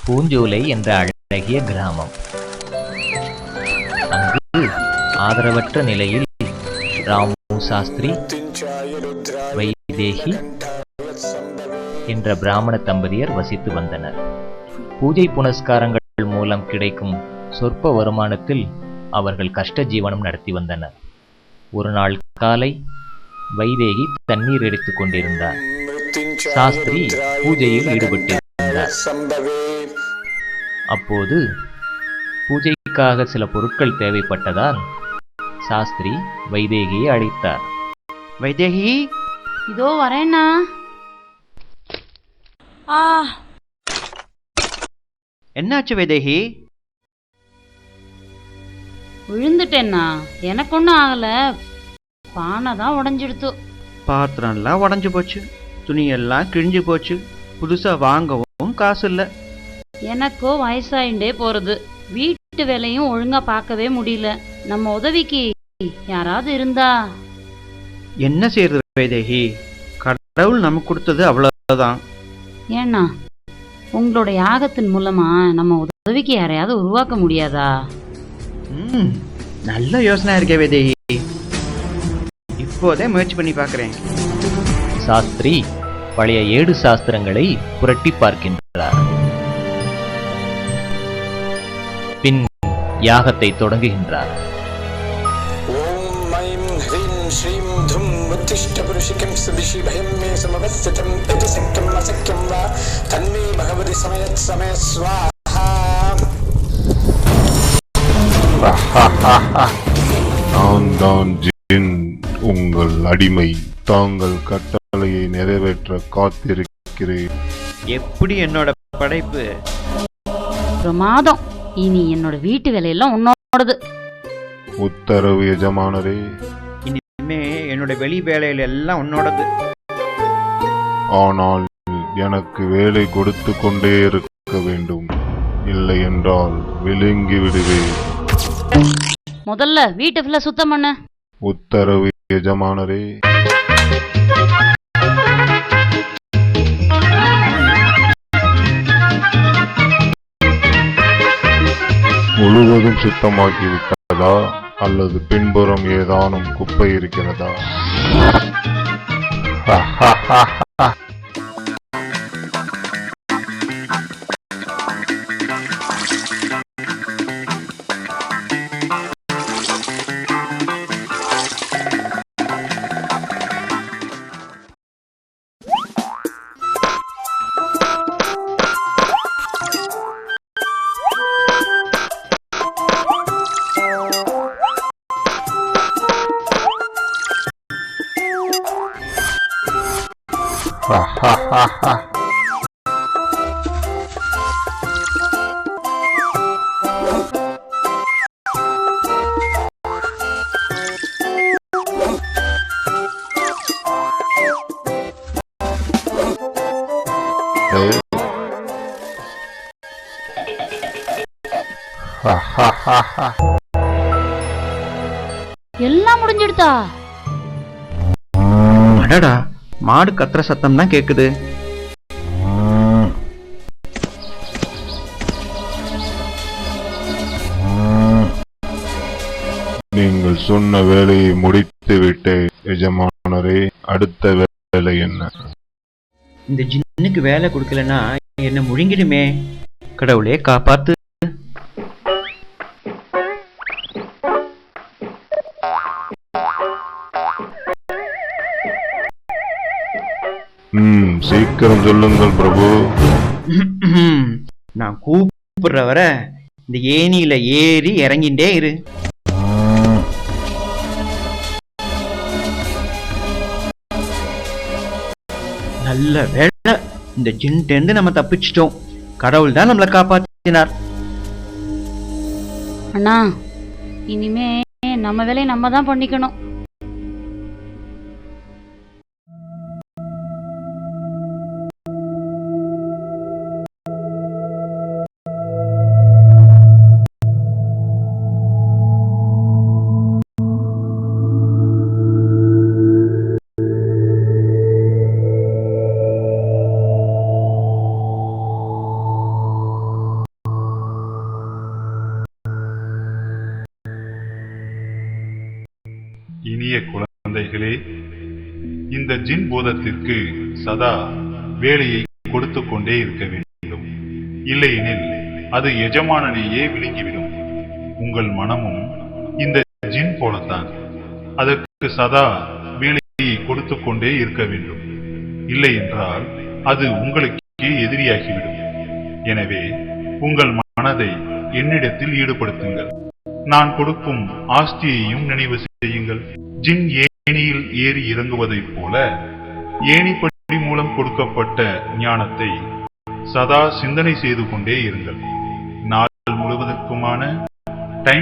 பூஞ்சோலை என்ற அழகிய கிராமம். அங்கு ஆதரவற்ற நிலையில் ராமு சாஸ்திரி, வைதேகி என்ற பிராமண தம்பதியர் வசித்து வந்தனர். பூஜை புனஸ்காரங்கள் மூலம் கிடைக்கும் சொற்ப வருமானத்தில் அவர்கள் கஷ்ட ஜீவனம் நடத்தி வந்தனர். ஒரு நாள் காலை வைதேகி தண்ணீர் எடுத்துக் கொண்டிருந்தார். சாஸ்திரி பூஜையில் ஈடுபட்டிருந்தார். அப்போது பூஜைக்காக சில பொருட்கள் தேவைப்பட்டதால் சாஸ்திரி வைதேகியை அழைத்தார். வைதேகி, இதோ வரேன்னா. என்னாச்சு வைதேகி? விழுந்துட்டேன்னா. எனக்கு ஒன்றும் ஆகல, பானை தான் உடஞ்சிடுத்து. பாத்திரம்லாம் உடஞ்சி போச்சு, துணியெல்லாம் கிழிஞ்சு போச்சு, புதுசா வாங்கவும் காசு இல்லை. எனக்கோ வயசாயிண்டே போறது, வீட்டு வேலையும் ஒழுங்கா பார்க்கவே முடியல. நம்ம உதவிக்கு யாராவது இருந்தா. என்ன செய்யறது வைதேகி? கடவுள் நமக்கு கொடுத்தது அவ்வளவுதான். ஏன்னா உங்களோட யாகத்தின் மூலமா நம்ம உதவிக்கு யாரையாவது உருவாக்க முடியாதா? நல்ல யோசனை இருக்கே வைதேகி, இப்போதே முயற்சி பண்ணி பார்க்கிறேன். சாஸ்திரி பழைய 7 சாஸ்திரங்களை புரட்டி பார்க்கின்றார். பின் யாகத்தை தொடங்குகின்றார். நான் தான் ஜின், உங்கள் அடிமை. தாங்கள் கட்டளையை நிறைவேற்ற காத்திருக்கிறேன். எப்படி என்னோட படைப்பு? பிரமாதம். இனி என்னோட வீட்டு வேலையெல்லாம் உன்னோடது. உத்தரவு எஜமானரே. இனிமே என்னோட வெளி வேலையில எல்லாம் உன்னோடது. ஆனால் எனக்கு வேலை கொடுத்து கொண்டே இருக்க வேண்டும், இல்லை என்றால் விழுங்கி விடுவேன். முதல்ல வீட்டை ஃபுல்லா சுத்தம் பண்ண. உத்தரவு எஜமானரே. முழுவதும் சுத்தமாகிவிட்டதா அல்லது பின்புறம் ஏதானும் குப்பை இருக்கிறதா? எல்லாம் முடிஞ்சிடுதா? அடடா, மாடு கத்துற சத்தம் தான் கேக்குது. நீங்கள் சொன்ன வேலையை முடித்து விட்டேன் எஜமானரே. அடுத்த வேலை என்ன? இந்த ஜின்னுக்கு வேலை கொடுக்கலன்னா என்ன முழுங்கிடுமே. கடவுளே காப்பாத்து. சீக்கிரம் சொல்லுங்கள் பிரபு. நான் கூப்பிடுற வர இந்த ஏணியில ஏறி இறங்கிட்டே இரு. நல்ல வேலை, இந்த ஜின்டேந்து நம்ம தப்பிச்சிட்டோம். கடவுள் தான் நம்மளை காப்பாத்தினார். அண்ணா, இனிமே நம்ம வேலையை நம்ம தான் பண்ணிக்கணும். இனிய குழந்தைகளே, இந்த ஜின் பூதத்திற்கு சதா வேலையை கொடுத்து கொண்டே இருக்க வேண்டும். இல்லையெனில் அது எஜமானனையே விழுங்கிவிடும். உங்கள் மனமும் இந்த ஜின் போலத்தான். அதற்கு சதா வேலையை கொடுத்து கொண்டே இருக்க வேண்டும். இல்லை என்றால் அது உங்களுக்கே எதிரியாகிவிடும். எனவே உங்கள் மனதை என்னிடத்தில் ஈடுபடுத்துங்கள். நான் கொடுக்கும் ஆஸ்தியையும் நினைவு செய்யுங்கள். ஜின் ஏணியில் ஏறி இறங்குவதைப் போல ஏணிப்படி மூலம் கொடுக்கப்பட்ட ஞானத்தை சதா சிந்தனை செய்து கொண்டே இருங்கள். நாள் முழுவதற்குமான டைம்